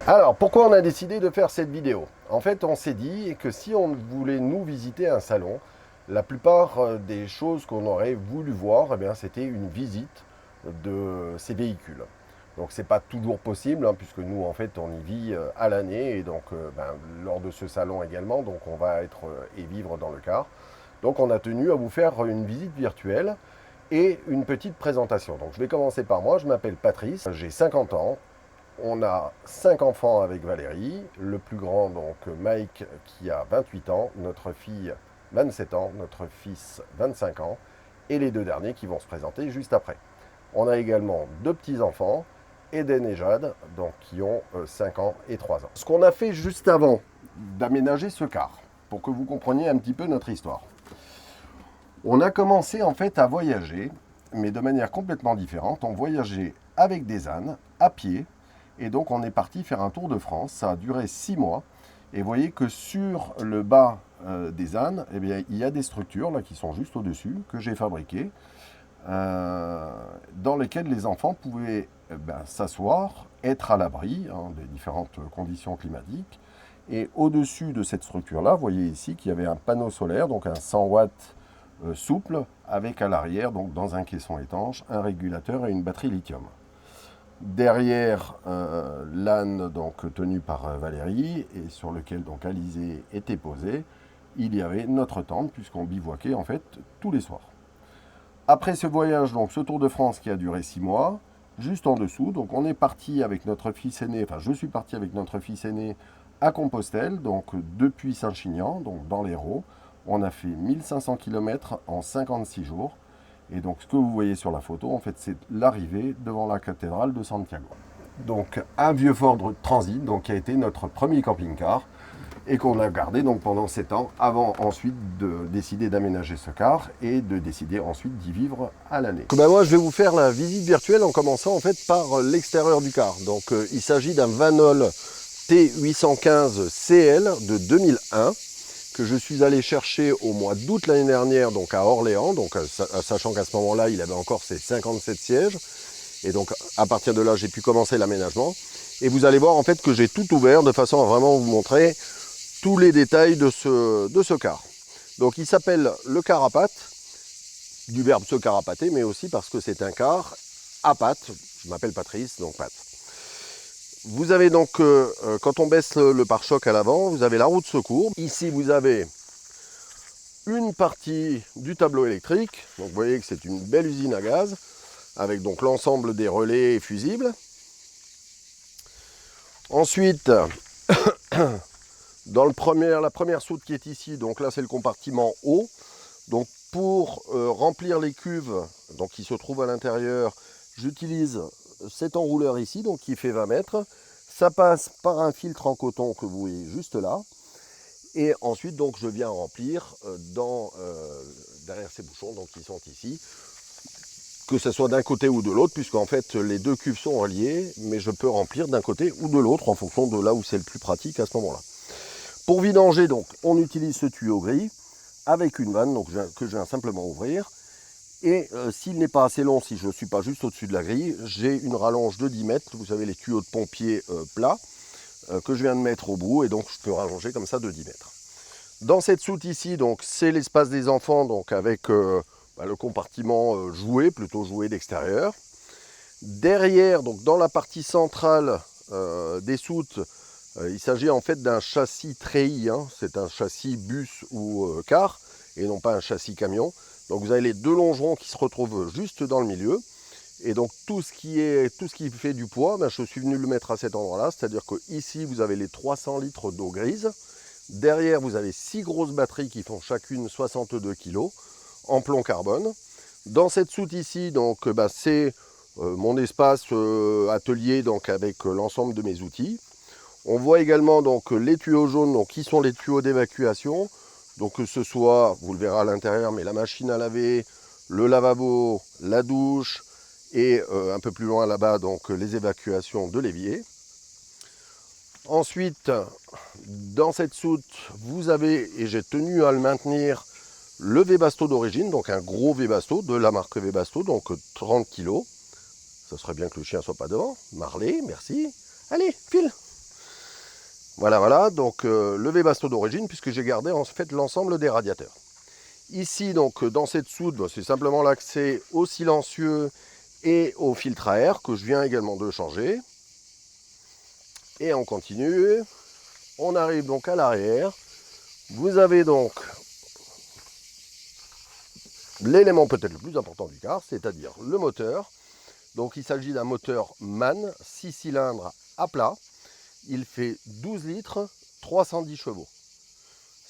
Alors, pourquoi on a décidé de faire cette vidéo? En fait, on s'est dit que si on voulait nous visiter un salon, la plupart des choses qu'on aurait voulu voir, eh bien, c'était une visite de ces véhicules. Donc, c'est pas toujours possible, hein, puisque nous, en fait, on y vit à l'année, et donc, lors de ce salon également, donc on va être et vivre dans le car. Donc, on a tenu à vous faire une visite virtuelle et une petite présentation. Donc, je vais commencer par moi. Je m'appelle Patrice, j'ai 50 ans. On a 5 enfants avec Valérie, le plus grand, donc Mike, qui a 28 ans, notre fille 27 ans, notre fils 25 ans, et les deux derniers qui vont se présenter juste après. On a également deux petits-enfants, Eden et Jade, donc, qui ont 5 ans et 3 ans. Ce qu'on a fait juste avant d'aménager ce car, pour que vous compreniez un petit peu notre histoire. On a commencé en fait à voyager, mais de manière complètement différente. On voyageait avec des ânes, à pied, et donc on est parti faire un tour de France. Ça a duré 6 mois. Et vous voyez que sur le bas des ânes, eh bien, il y a des structures là, qui sont juste au-dessus, que j'ai fabriquées, dans lesquelles les enfants pouvaient s'asseoir, être à l'abri des différentes conditions climatiques. Et au-dessus de cette structure-là, vous voyez ici qu'il y avait un panneau solaire, donc un 100 watts souple, avec à l'arrière, donc dans un caisson étanche, un régulateur et une batterie lithium. Derrière l'âne donc tenu par Valérie et sur lequel donc Alizé était posée, il y avait notre tente puisqu'on bivouaquait en fait tous les soirs. Après ce voyage, donc ce Tour de France qui a duré 6 mois, juste en dessous, donc on est parti avec notre fils aîné, enfin je suis parti avec notre fils aîné à Compostelle, donc depuis Saint-Chinian, donc dans l'Hérault. On a fait 1500 km en 56 jours. Et donc ce que vous voyez sur la photo, en fait, c'est l'arrivée devant la cathédrale de Santiago. Donc un vieux Ford Transit, donc, qui a été notre premier camping-car et qu'on a gardé donc pendant 7 ans, avant ensuite de décider d'aménager ce car et de décider ensuite d'y vivre à l'année. Moi, je vais vous faire la visite virtuelle en commençant en fait par l'extérieur du car. Donc il s'agit d'un Vanol T815 CL de 2001. Que je suis allé chercher au mois d'août l'année dernière, donc à Orléans, donc sachant qu'à ce moment-là, il avait encore ses 57 sièges. Et donc, à partir de là, j'ai pu commencer l'aménagement. Et vous allez voir en fait que j'ai tout ouvert de façon à vraiment vous montrer tous les détails de ce car. Donc, il s'appelle le car à pattes, du verbe se carapater, mais aussi parce que c'est un car à pattes. Je m'appelle Patrice, donc pattes. Vous avez donc, quand on baisse le pare-choc à l'avant, vous avez la roue de secours. Ici, vous avez une partie du tableau électrique. Donc, vous voyez que c'est une belle usine à gaz, avec donc l'ensemble des relais et fusibles. Ensuite, dans la première soute qui est ici, donc là, c'est le compartiment eau. Donc, pour remplir les cuves donc, qui se trouvent à l'intérieur, j'utilise cet enrouleur ici, donc qui fait 20 mètres. Ça passe par un filtre en coton que vous voyez juste là. Et ensuite, donc, je viens remplir derrière ces bouchons, donc qui sont ici, que ce soit d'un côté ou de l'autre, puisqu'en fait, les deux cuves sont reliées, mais je peux remplir d'un côté ou de l'autre en fonction de là où c'est le plus pratique à ce moment-là. Pour vidanger, donc, on utilise ce tuyau gris avec une vanne donc, que je viens simplement ouvrir. Et s'il n'est pas assez long, si je ne suis pas juste au-dessus de la grille, j'ai une rallonge de 10 mètres, vous savez les tuyaux de pompier plats, que je viens de mettre au bout, et donc je peux rallonger comme ça de 10 mètres. Dans cette soute ici, donc c'est l'espace des enfants, donc avec le compartiment plutôt jouet d'extérieur. Derrière, donc dans la partie centrale des soutes, il s'agit en fait d'un châssis treillis, c'est un châssis bus ou car, et non pas un châssis camion. Donc vous avez les deux longerons qui se retrouvent juste dans le milieu. Et donc tout ce qui fait du poids, je suis venu le mettre à cet endroit-là. C'est-à-dire que ici vous avez les 300 litres d'eau grise. Derrière vous avez 6 grosses batteries qui font chacune 62 kg en plomb carbone. Dans cette soute ici, donc c'est mon espace atelier donc, avec l'ensemble de mes outils. On voit également donc, les tuyaux jaunes donc, qui sont les tuyaux d'évacuation. Donc que ce soit, vous le verrez à l'intérieur, mais la machine à laver, le lavabo, la douche et un peu plus loin là-bas, donc les évacuations de l'évier. Ensuite, dans cette soute, vous avez, et j'ai tenu à le maintenir, le Webasto d'origine, donc un gros Webasto de la marque Webasto, donc 30 kg. Ça serait bien que le chien soit pas devant. Marley, merci. Allez, file. Voilà, donc le Webasto d'origine, puisque j'ai gardé en fait l'ensemble des radiateurs. Ici, donc, dans cette soude, c'est simplement l'accès au silencieux et au filtre à air que je viens également de changer. Et on continue. On arrive donc à l'arrière. Vous avez donc l'élément peut-être le plus important du car, c'est-à-dire le moteur. Donc il s'agit d'un moteur MAN, 6 cylindres à plat. Il fait 12 litres, 310 chevaux.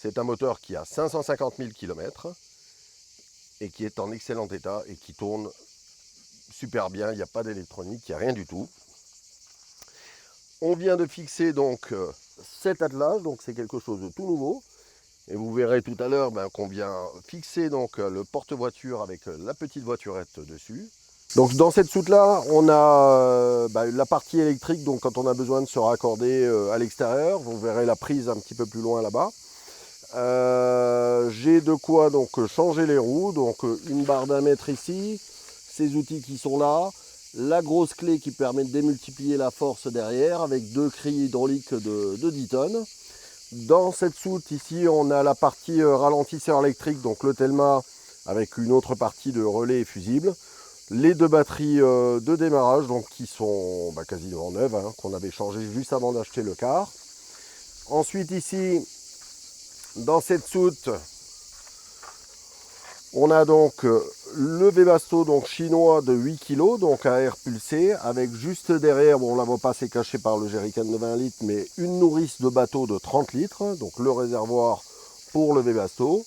C'est un moteur qui a 550 000 km et qui est en excellent état et qui tourne super bien. Il n'y a pas d'électronique, il n'y a rien du tout. On vient de fixer donc cet attelage, donc c'est quelque chose de tout nouveau. Et vous verrez tout à l'heure qu'on vient fixer donc le porte-voiture avec la petite voiturette dessus. Donc dans cette soute là, on a la partie électrique, donc quand on a besoin de se raccorder à l'extérieur, vous verrez la prise un petit peu plus loin là-bas. J'ai de quoi donc changer les roues, donc une barre d'1 mètre ici, ces outils qui sont là, la grosse clé qui permet de démultiplier la force derrière avec 2 crilles hydrauliques de 10 tonnes. Dans cette soute ici, on a la partie ralentisseur électrique, donc le Telma avec une autre partie de relais et fusible. Les 2 batteries de démarrage donc, qui sont quasiment neuves, qu'on avait changé juste avant d'acheter le car. Ensuite ici, dans cette soute, on a donc le Webasto donc chinois de 8 kg, donc à air pulsé, avec juste derrière, bon on ne la voit pas, c'est caché par le jerrycan de 20 litres, mais une nourrice de bateau de 30 litres, donc le réservoir pour le Webasto.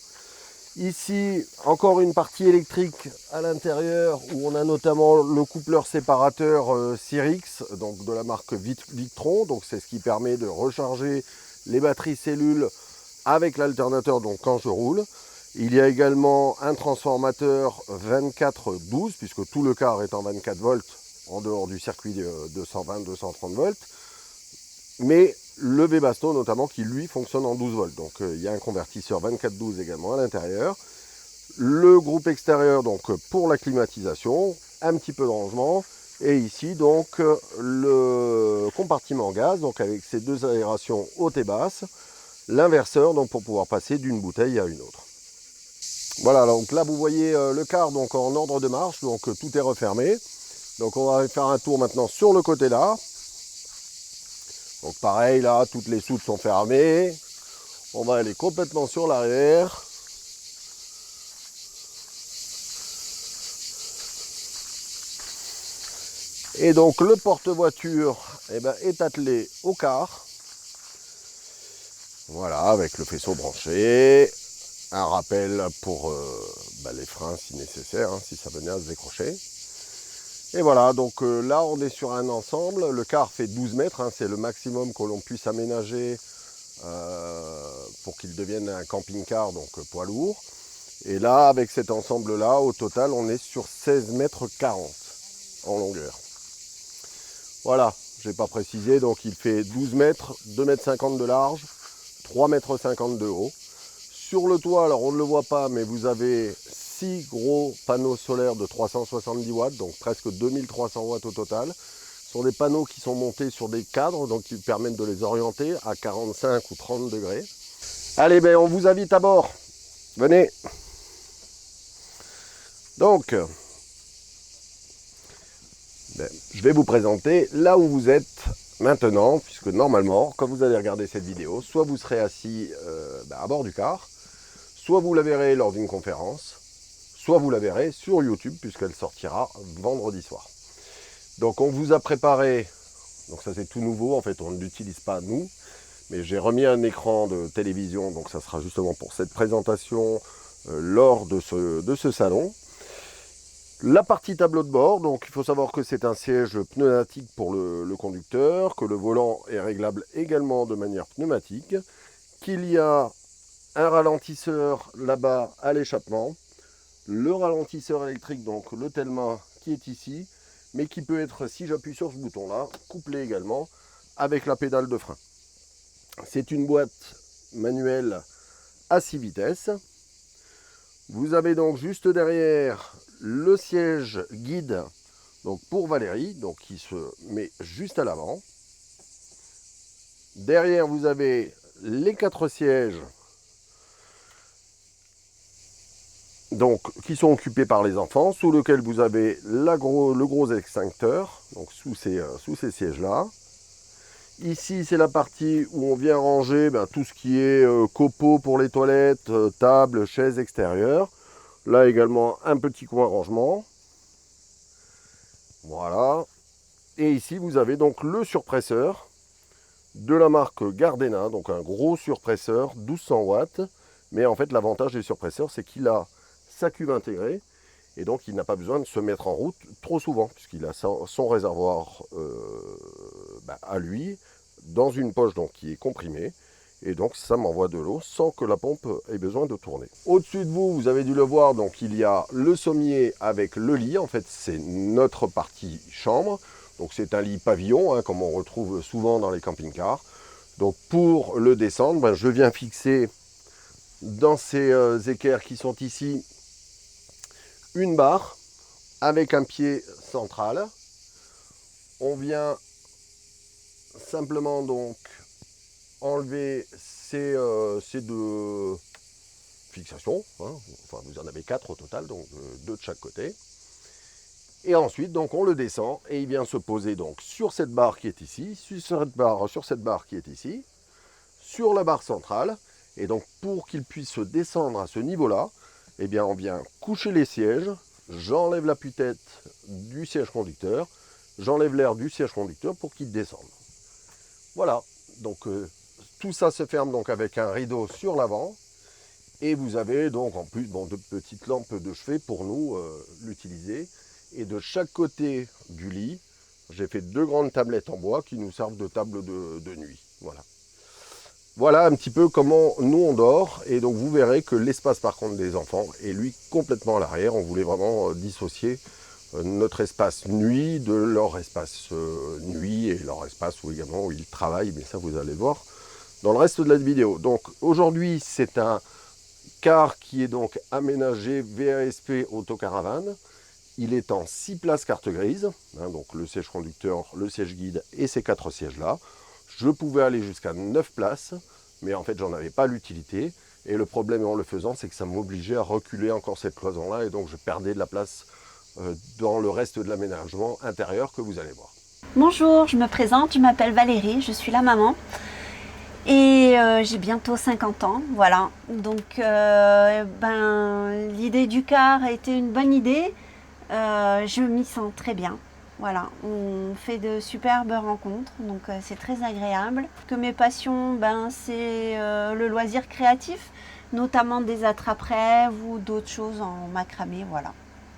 Ici, encore une partie électrique à l'intérieur, où on a notamment le coupleur séparateur Cyrix, donc de la marque Victron, donc c'est ce qui permet de recharger les batteries cellules avec l'alternateur donc quand je roule. Il y a également un transformateur 24-12, puisque tout le car est en 24 volts, en dehors du circuit de 220-230 volts. Mais le Webasto notamment, qui lui fonctionne en 12 volts. Donc il y a un convertisseur 24-12 également à l'intérieur. Le groupe extérieur donc pour la climatisation, un petit peu de rangement. Et ici donc le compartiment gaz, donc avec ses 2 aérations haute et basse. L'inverseur donc pour pouvoir passer d'une bouteille à une autre. Voilà, donc là vous voyez le car donc en ordre de marche, donc tout est refermé. Donc on va faire un tour maintenant sur le côté là. Donc pareil là, toutes les soutes sont fermées. On va aller complètement sur l'arrière. Et donc le porte-voiture est attelé au car. Voilà, avec le faisceau branché. Un rappel pour les freins si nécessaire, si ça venait à se décrocher. Et voilà, donc là on est sur un ensemble. Le car fait 12 mètres, c'est le maximum que l'on puisse aménager pour qu'il devienne un camping-car, donc poids lourd. Et là, avec cet ensemble-là, au total, on est sur 16 mètres 40 en longueur. Voilà, je n'ai pas précisé, donc il fait 12 mètres, 2 mètres 50 de large, 3 mètres 50 de haut. Sur le toit, alors on ne le voit pas, mais vous avez 6 gros panneaux solaires de 370 watts, donc presque 2300 watts au total. Ce sont des panneaux qui sont montés sur des cadres, donc qui permettent de les orienter à 45 ou 30 degrés. Allez, on vous invite à bord. Venez. Donc, je vais vous présenter là où vous êtes maintenant, puisque normalement, quand vous allez regarder cette vidéo, soit vous serez assis à bord du car, soit vous la verrez lors d'une conférence, soit vous la verrez sur YouTube, puisqu'elle sortira vendredi soir. Donc on vous a préparé, donc ça c'est tout nouveau, en fait on ne l'utilise pas nous, mais j'ai remis un écran de télévision, donc ça sera justement pour cette présentation lors de ce salon. La partie tableau de bord, donc il faut savoir que c'est un siège pneumatique pour le conducteur, que le volant est réglable également de manière pneumatique, qu'il y a un ralentisseur là-bas à l'échappement, le ralentisseur électrique, donc le Telma qui est ici, mais qui peut être, si j'appuie sur ce bouton-là, couplé également avec la pédale de frein. C'est une boîte manuelle à 6 vitesses. Vous avez donc juste derrière le siège guide donc pour Valérie, donc qui se met juste à l'avant. Derrière, vous avez les 4 sièges donc, qui sont occupés par les enfants, sous lequel vous avez le gros extincteur, donc sous ces sièges-là. Ici, c'est la partie où on vient ranger tout ce qui est copeaux pour les toilettes, tables, chaises extérieures. Là également, un petit coin rangement. Voilà. Et ici, vous avez donc le surpresseur de la marque Gardena, donc un gros surpresseur, 1200 watts. Mais en fait, l'avantage des surpresseurs, c'est qu'il a sa cuve intégrée. Et donc, il n'a pas besoin de se mettre en route trop souvent, puisqu'il a son réservoir à lui, dans une poche donc, qui est comprimée. Et donc, ça m'envoie de l'eau sans que la pompe ait besoin de tourner. Au-dessus de vous, vous avez dû le voir, donc il y a le sommier avec le lit. En fait, c'est notre partie chambre. Donc, c'est un lit pavillon, hein, comme on retrouve souvent dans les camping-cars. Donc, pour le descendre, je viens fixer dans ces équerres qui sont ici une barre avec un pied central. On vient simplement donc enlever ces deux fixations, hein. Enfin vous en avez 4 au total, donc 2 de chaque côté. Et ensuite donc on le descend et il vient se poser donc sur cette barre qui est ici, sur cette barre qui est ici, sur la barre centrale. Et donc pour qu'il puisse se descendre à ce niveau-là, eh bien, on vient coucher les sièges, j'enlève l'appui-tête du siège conducteur, j'enlève l'air du siège conducteur pour qu'il descende. Voilà, donc tout ça se ferme donc avec un rideau sur l'avant. Et vous avez donc en plus de petites lampes de chevet pour nous l'utiliser. Et de chaque côté du lit, j'ai fait 2 grandes tablettes en bois qui nous servent de table de nuit. Voilà. Voilà un petit peu comment nous on dort. Et donc vous verrez que l'espace par contre des enfants est lui complètement à l'arrière. On voulait vraiment dissocier notre espace nuit de leur espace nuit et leur espace où également où ils travaillent. Mais ça vous allez voir dans le reste de la vidéo. Donc aujourd'hui c'est un car qui est donc aménagé VASP Autocaravane. Il est en 6 places carte grise. Hein, donc le siège conducteur, le siège guide et ces 4 sièges là. Je pouvais aller jusqu'à 9 places, mais en fait, j'en avais pas l'utilité. Et le problème en le faisant, c'est que ça m'obligeait à reculer encore cette cloison-là, et donc je perdais de la place dans le reste de l'aménagement intérieur que vous allez voir. Bonjour, je me présente, je m'appelle Valérie, je suis la maman. Et j'ai bientôt 50 ans, voilà. Donc, l'idée du car a été une bonne idée. Je m'y sens très bien. Voilà, on fait de superbes rencontres, donc c'est très agréable. Que mes passions, c'est le loisir créatif, notamment des attrape-rêves ou d'autres choses en macramé, voilà.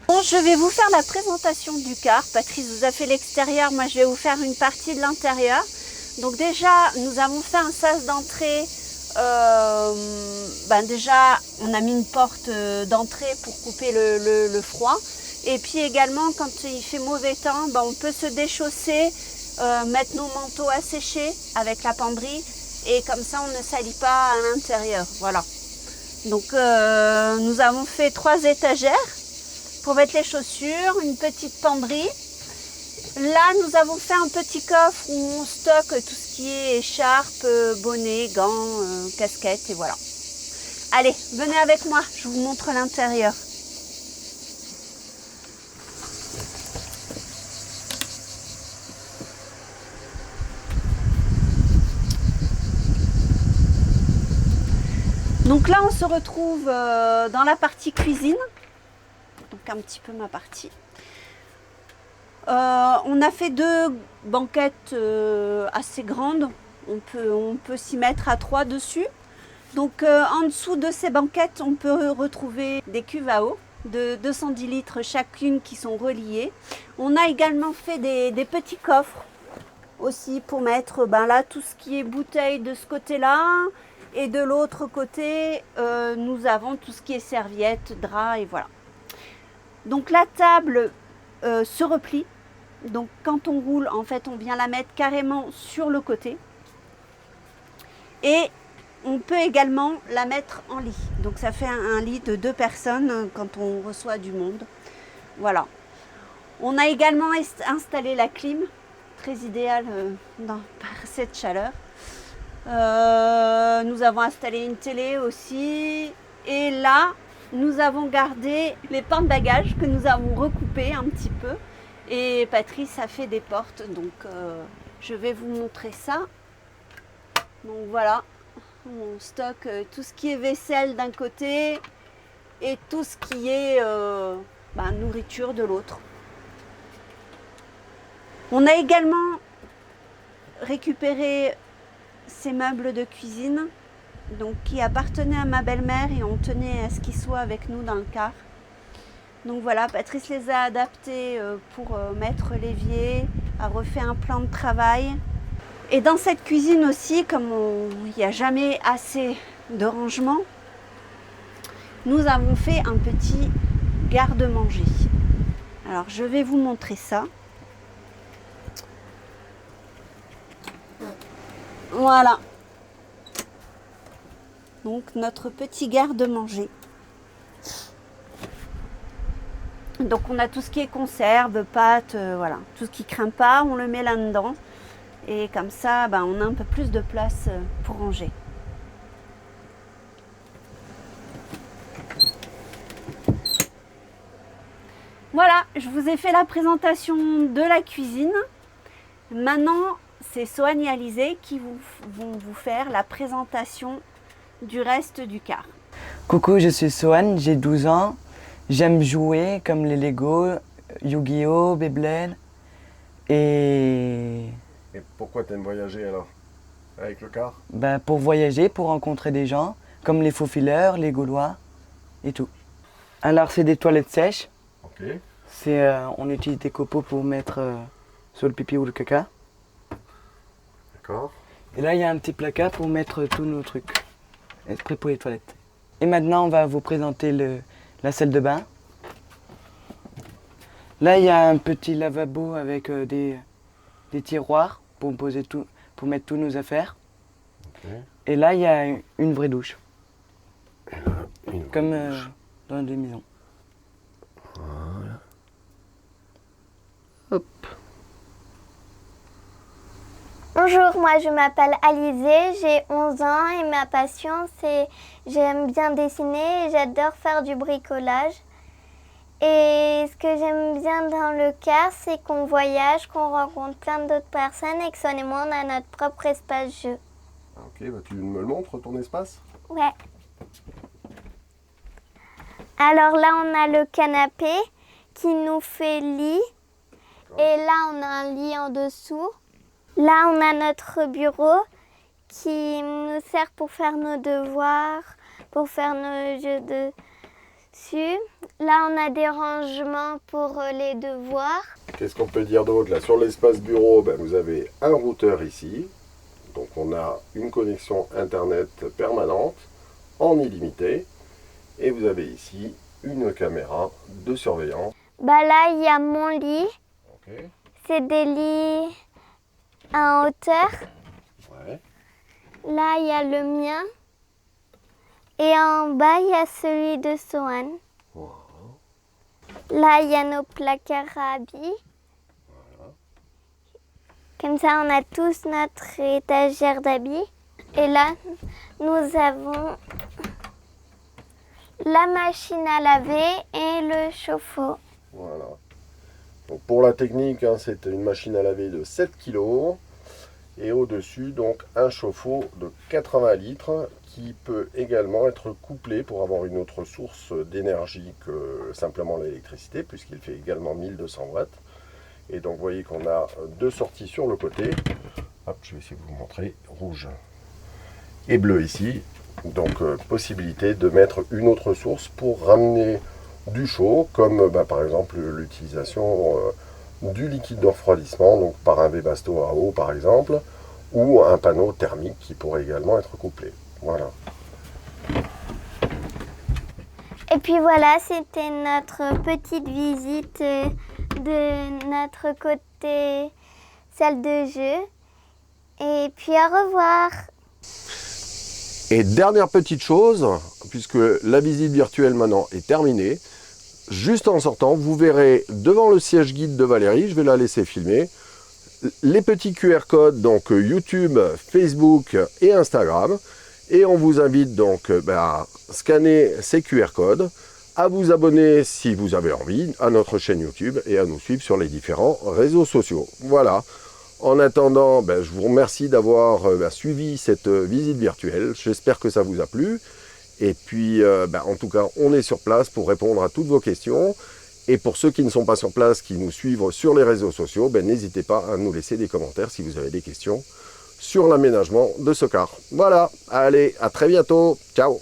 Bon, je vais vous faire la présentation du car. Patrice vous a fait l'extérieur, moi je vais vous faire une partie de l'intérieur. Donc déjà, nous avons fait un sas d'entrée. Déjà, on a mis une porte d'entrée pour couper le froid. Et puis également, quand il fait mauvais temps, on peut se déchausser, mettre nos manteaux à sécher avec la penderie. Et comme ça, on ne salit pas à l'intérieur. Voilà. Donc, nous avons fait 3 étagères pour mettre les chaussures, une petite penderie. Là, nous avons fait un petit coffre où on stocke tout ce qui est écharpe, bonnet, gants, casquettes et voilà. Allez, venez avec moi, je vous montre l'intérieur. Donc là, on se retrouve dans la partie cuisine, donc un petit peu ma partie. On a fait 2 banquettes assez grandes, on peut s'y mettre à 3 dessus. Donc en dessous de ces banquettes, on peut retrouver des cuves à eau de 210 litres chacune qui sont reliées. On a également fait des petits coffres aussi pour mettre là tout ce qui est bouteilles de ce côté-là. Et de l'autre côté, nous avons tout ce qui est serviettes, draps et voilà. Donc la table se replie. Donc quand on roule, en fait, on vient la mettre carrément sur le côté. Et on peut également la mettre en lit. Donc ça fait un lit de 2 personnes quand on reçoit du monde. Voilà. On a également installé la clim, très idéale par cette chaleur. Nous avons installé une télé aussi. Et là, nous avons gardé les porte-bagages que nous avons recoupés un petit peu. Et Patrice a fait des portes, donc je vais vous montrer ça. Donc voilà, on stocke tout ce qui est vaisselle d'un côté et tout ce qui est nourriture de l'autre. On a également récupéré ces meubles de cuisine donc, qui appartenaient à ma belle-mère et on tenait à ce qu'ils soient avec nous dans le car. Donc voilà, Patrice les a adaptés pour mettre l'évier, a refait un plan de travail. Et dans cette cuisine aussi, comme il n'y a jamais assez de rangement, nous avons fait un petit garde-manger. Alors je vais vous montrer ça. Voilà. Donc notre petit garde-manger. Donc on a tout ce qui est conserve, pâtes, voilà. Tout ce qui craint pas, on le met là-dedans. Et comme ça, on a un peu plus de place pour ranger. Voilà, je vous ai fait la présentation de la cuisine. Maintenant, c'est Soane et Alizé qui vont vous faire la présentation du reste du car. Coucou, je suis Soane, j'ai 12 ans. J'aime jouer comme les Lego, Yu-Gi-Oh, Beyblade. Et pourquoi tu aimes voyager alors? Avec le car? pour voyager, pour rencontrer des gens, comme les faux-fileurs, les Gaulois et tout. Alors c'est des toilettes sèches. Ok. On utilise des copeaux pour mettre sur le pipi ou le caca. D'accord. Et là il y a un petit placard pour mettre tous nos trucs. Prêt pour les toilettes. Et maintenant on va vous présenter la salle de bain. Là il y a un petit lavabo avec des tiroirs pour mettre tous nos affaires. Okay. Et là il y a une vraie douche. Comme douche. dans des maisons. Voilà. Hop. Bonjour, moi je m'appelle Alizé, j'ai 11 ans et ma passion c'est j'aime bien dessiner et j'adore faire du bricolage. Et ce que j'aime bien dans le car, c'est qu'on voyage, qu'on rencontre plein d'autres personnes et que Soane et moi on a notre propre espace jeu. Ok, tu me le montres ton espace? Ouais. Alors là on a le canapé qui nous fait lit et là on a un lit en dessous. Là, on a notre bureau qui nous sert pour faire nos devoirs, pour faire nos jeux dessus. Là, on a des rangements pour les devoirs. Qu'est-ce qu'on peut dire d'autre là? Sur l'espace bureau, vous avez un routeur ici. Donc on a une connexion internet permanente en illimité. Et vous avez ici une caméra de surveillance. Là, il y a mon lit. Okay. C'est des lits en hauteur. Ouais. Là, il y a le mien. Et en bas, il y a celui de Soane. Wow. Là, il y a nos placards à habits. Voilà. Comme ça, on a tous notre étagère d'habits. Et là, nous avons la machine à laver et le chauffe-eau. Voilà. Donc pour la technique, c'est une machine à laver de 7 kg et au-dessus donc un chauffe-eau de 80 litres qui peut également être couplé pour avoir une autre source d'énergie que simplement l'électricité puisqu'il fait également 1200 watts. Et donc vous voyez qu'on a deux sorties sur le côté. Hop, je vais essayer de vous montrer. Rouge et bleu ici. Donc possibilité de mettre une autre source pour ramener du chaud, comme par exemple l'utilisation du liquide de refroidissement, donc par un Webasto à eau par exemple, ou un panneau thermique qui pourrait également être couplé. Voilà. Et puis voilà, c'était notre petite visite de notre côté salle de jeu. Et puis au revoir. Et dernière petite chose, puisque la visite virtuelle maintenant est terminée, juste en sortant, vous verrez devant le siège guide de Valérie, je vais la laisser filmer, les petits QR codes, donc YouTube, Facebook et Instagram. Et on vous invite donc à scanner ces QR codes, à vous abonner si vous avez envie à notre chaîne YouTube et à nous suivre sur les différents réseaux sociaux. Voilà. En attendant, je vous remercie d'avoir suivi cette visite virtuelle. J'espère que ça vous a plu. Et puis, en tout cas, on est sur place pour répondre à toutes vos questions. Et pour ceux qui ne sont pas sur place, qui nous suivent sur les réseaux sociaux, n'hésitez pas à nous laisser des commentaires si vous avez des questions sur l'aménagement de ce car. Voilà, allez, à très bientôt. Ciao.